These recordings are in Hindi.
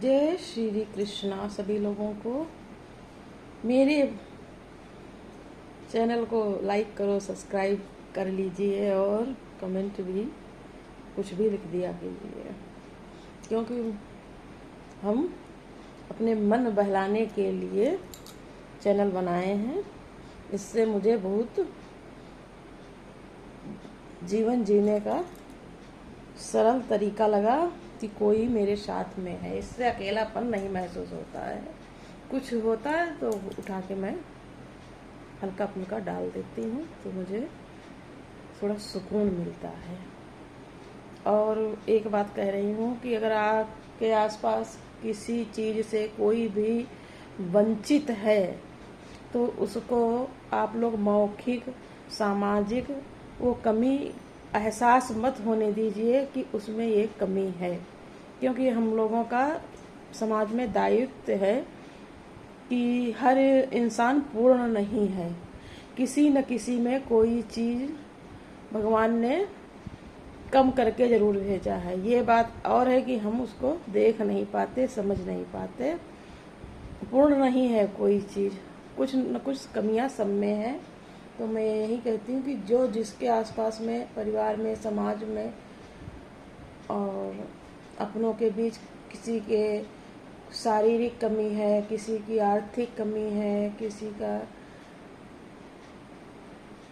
जय श्री कृष्णा सभी लोगों को। मेरे चैनल को लाइक करो, सब्सक्राइब कर लीजिए और कमेंट भी कुछ भी लिख दिया कीजिए, क्योंकि हम अपने मन बहलाने के लिए चैनल बनाए हैं। इससे मुझे बहुत जीवन जीने का सरल तरीका लगा कि कोई मेरे साथ में है। इससे अकेलापन नहीं महसूस होता है। कुछ होता है तो उठा के मैं हल्का फुल्का डाल देती हूँ, तो मुझे थोड़ा सुकून मिलता है। और एक बात कह रही हूँ कि अगर आपके आसपास किसी चीज़ से कोई भी वंचित है तो उसको आप लोग मौखिक, सामाजिक वो कमी एहसास मत होने दीजिए कि उसमें ये कमी है, क्योंकि हम लोगों का समाज में दायित्व है कि हर इंसान पूर्ण नहीं है। किसी न किसी में कोई चीज़ भगवान ने कम करके ज़रूर भेजा है। ये बात और है कि हम उसको देख नहीं पाते, समझ नहीं पाते। पूर्ण नहीं है कोई चीज़, कुछ न कुछ कमियां सब में है। तो मैं यही कहती हूँ कि जो जिसके आसपास में, परिवार में, समाज में और अपनों के बीच किसी के शारीरिक कमी है, किसी की आर्थिक कमी है, किसी का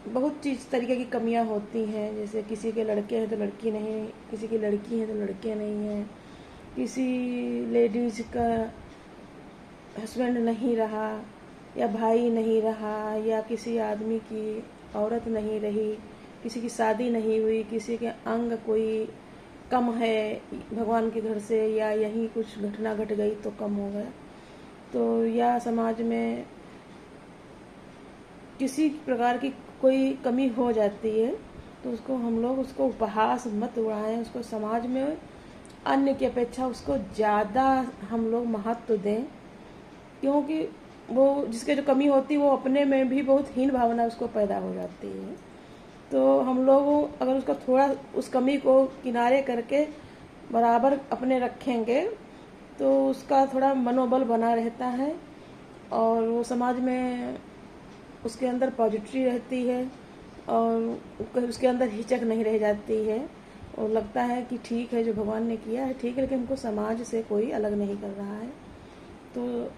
बहुत चीज़ तरीके की कमियां होती हैं। जैसे किसी के लड़के हैं तो लड़की नहीं, किसी की लड़की है तो लड़के नहीं हैं, किसी लेडीज का हस्बैंड नहीं रहा या भाई नहीं रहा, या किसी आदमी की औरत नहीं रही, किसी की शादी नहीं हुई, किसी के अंग कोई कम है भगवान के घर से, या यहीं कुछ घटना घट गई तो कम हो गया, तो या समाज में किसी प्रकार की कोई कमी हो जाती है, तो उसको हम लोग उसको उपहास मत उड़ाएं। उसको समाज में अन्य की अपेक्षा उसको ज़्यादा हम लोग महत्व दें, क्योंकि वो जिसके जो कमी होती है वो अपने में भी बहुत हीन भावना उसको पैदा हो जाती है। तो हम लोग अगर उसका थोड़ा उस कमी को किनारे करके बराबर अपने रखेंगे तो उसका थोड़ा मनोबल बना रहता है और वो समाज में उसके अंदर पॉजिटिव रहती है और उसके अंदर हिचक नहीं रह जाती है। और लगता है कि ठीक है, जो भगवान ने किया है ठीक है, लेकिन हमको समाज से कोई अलग नहीं कर रहा है। तो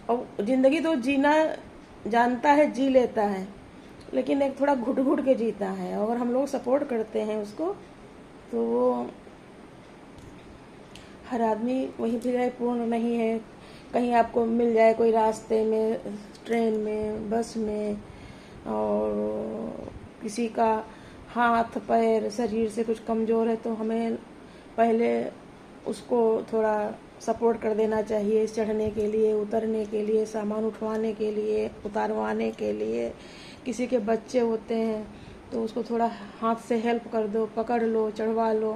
और ज़िंदगी तो जीना जानता है, जी लेता है, लेकिन एक थोड़ा घुट घुट के जीता है। अगर हम लोग सपोर्ट करते हैं उसको तो वो हर आदमी वहीं पर है, पूर्ण नहीं है। कहीं आपको मिल जाए कोई रास्ते में, ट्रेन में, बस में, और किसी का हाथ पैर शरीर से कुछ कमज़ोर है तो हमें पहले उसको थोड़ा सपोर्ट कर देना चाहिए, चढ़ने के लिए, उतरने के लिए, सामान उठवाने के लिए, उतारवाने के लिए। किसी के बच्चे होते हैं तो उसको थोड़ा हाथ से हेल्प कर दो, पकड़ लो, चढ़वा लो,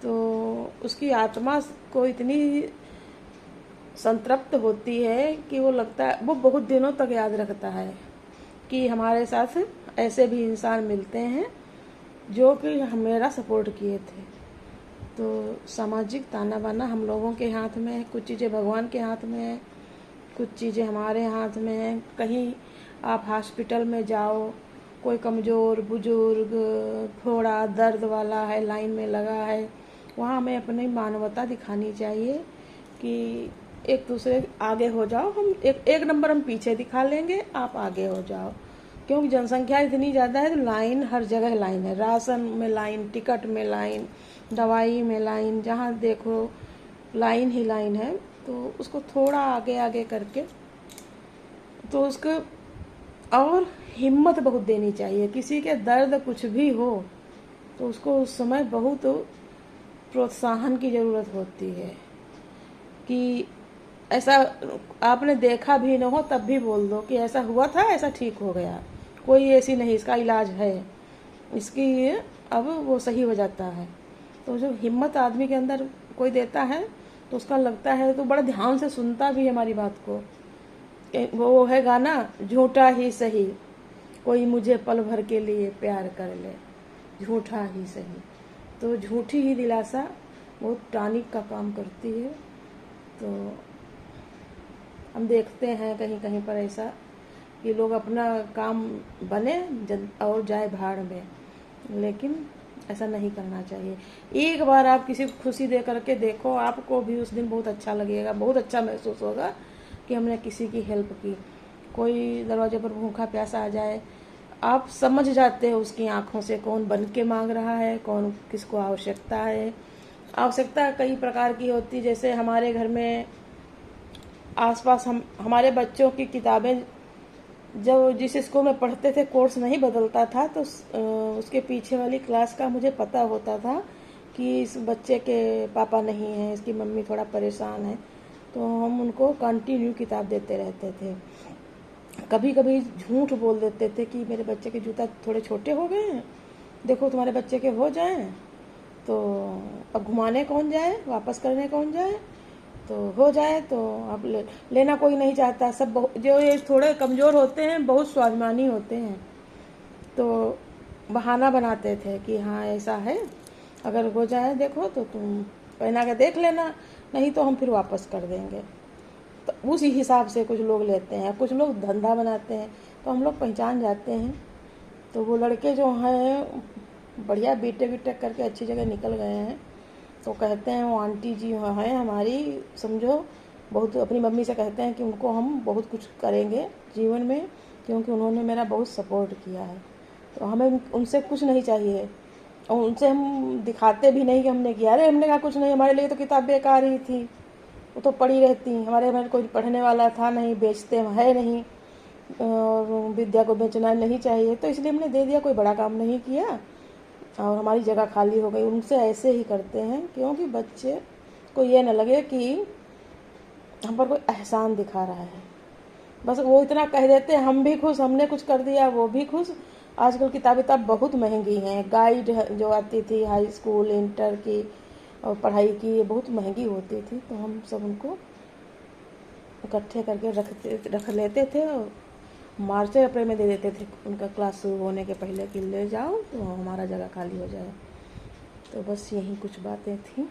तो उसकी आत्मा को इतनी संतृप्त होती है कि वो लगता है, वो बहुत दिनों तक याद रखता है कि हमारे साथ ऐसे भी इंसान मिलते हैं जो कि मेरा सपोर्ट किए थे। तो सामाजिक ताना बाना हम लोगों के हाथ में है, कुछ चीज़ें भगवान के हाथ में है, कुछ चीज़ें हमारे हाथ में है। कहीं आप हॉस्पिटल में जाओ, कोई कमज़ोर बुजुर्ग थोड़ा दर्द वाला है, लाइन में लगा है, वहाँ हमें अपनी मानवता दिखानी चाहिए कि एक दूसरे आगे हो जाओ, हम एक नंबर हम पीछे दिखा लेंगे, आप आगे हो जाओ। क्योंकि जनसंख्या इतनी ज़्यादा है तो लाइन, हर जगह लाइन है, राशन में लाइन, टिकट में लाइन, दवाई में लाइन, जहाँ देखो लाइन ही लाइन है। तो उसको थोड़ा आगे आगे करके तो उसको और हिम्मत बहुत देनी चाहिए। किसी के दर्द कुछ भी हो तो उसको उस समय बहुत प्रोत्साहन की ज़रूरत होती है कि ऐसा आपने देखा भी न हो तब भी बोल दो कि ऐसा हुआ था, ऐसा ठीक हो गया, कोई ऐसी नहीं, इसका इलाज है, इसकी अब वो सही हो जाता है। तो जो हिम्मत आदमी के अंदर कोई देता है तो उसका लगता है, तो बड़ा ध्यान से सुनता भी हमारी बात को। वो है गाना, झूठा ही सही कोई मुझे पल भर के लिए प्यार कर ले, झूठा ही सही। तो झूठी ही दिलासा बहुत टॉनिक का काम करती है। तो हम देखते हैं कहीं कहीं पर ऐसा कि लोग अपना काम बने और जाए भाड़ में, लेकिन ऐसा नहीं करना चाहिए। एक बार आप किसी को खुशी दे करके देखो, आपको भी उस दिन बहुत अच्छा लगेगा, बहुत अच्छा महसूस होगा कि हमने किसी की हेल्प की। कोई दरवाजे पर भूखा प्यासा आ जाए, आप समझ जाते हो उसकी आंखों से कौन बन के मांग रहा है, कौन किसको आवश्यकता है। आवश्यकता कई प्रकार की होती है, जैसे हमारे घर में आसपास हमारे बच्चों की किताबें जब जिस स्कूल में पढ़ते थे कोर्स नहीं बदलता था, तो उसके पीछे वाली क्लास का मुझे पता होता था कि इस बच्चे के पापा नहीं हैं, इसकी मम्मी थोड़ा परेशान है, तो हम उनको कंटिन्यू किताब देते रहते थे। कभी कभी झूठ बोल देते थे कि मेरे बच्चे के जूता थोड़े छोटे हो गए हैं, देखो तुम्हारे बच्चे के हो जाएं तो अब घुमाने कौन जाए, वापस करने कौन जाए, तो हो जाए तो अब लेना कोई नहीं चाहता। सब जो ये थोड़े कमज़ोर होते हैं बहुत स्वाभिमानी होते हैं, तो बहाना बनाते थे कि हाँ ऐसा है, अगर हो जाए देखो तो तुम पहना के देख लेना, नहीं तो हम फिर वापस कर देंगे। तो उसी हिसाब से कुछ लोग लेते हैं, कुछ लोग धंधा बनाते हैं, तो हम लोग पहचान जाते हैं। तो वो लड़के जो हैं बढ़िया बीटेक वीटेक करके अच्छी जगह निकल गए हैं, तो कहते हैं वो आंटी जी हैं हमारी, समझो बहुत, अपनी मम्मी से कहते हैं कि उनको हम बहुत कुछ करेंगे जीवन में, क्योंकि उन्होंने मेरा बहुत सपोर्ट किया है। तो हमें उनसे कुछ नहीं चाहिए, और उनसे हम दिखाते भी नहीं कि हमने किया। अरे हमने कहा कुछ नहीं, हमारे लिए तो किताब बेकार ही थी, वो तो पड़ी रहती, हमारे घर कोई पढ़ने वाला था नहीं, बेचते है नहीं, और विद्या को बेचना नहीं चाहिए, तो इसलिए हमने दे दिया, कोई बड़ा काम नहीं किया और हमारी जगह खाली हो गई। उनसे ऐसे ही करते हैं, क्योंकि बच्चे को ये न लगे कि हम पर कोई एहसान दिखा रहा है, बस वो इतना कह देते हैं हम भी खुश, हमने कुछ कर दिया वो भी खुश। आजकल किताबें बहुत महंगी हैं, गाइड जो आती थी हाई स्कूल इंटर की और पढ़ाई की, ये बहुत महंगी होती थी, तो हम सब उनको इकट्ठे करके रख लेते थे और मार्च अप्रैल में दे देते थे उनका क्लास शुरू होने के पहले कि ले जाओ तो हमारा जगह खाली हो जाए। तो बस यही कुछ बातें थी।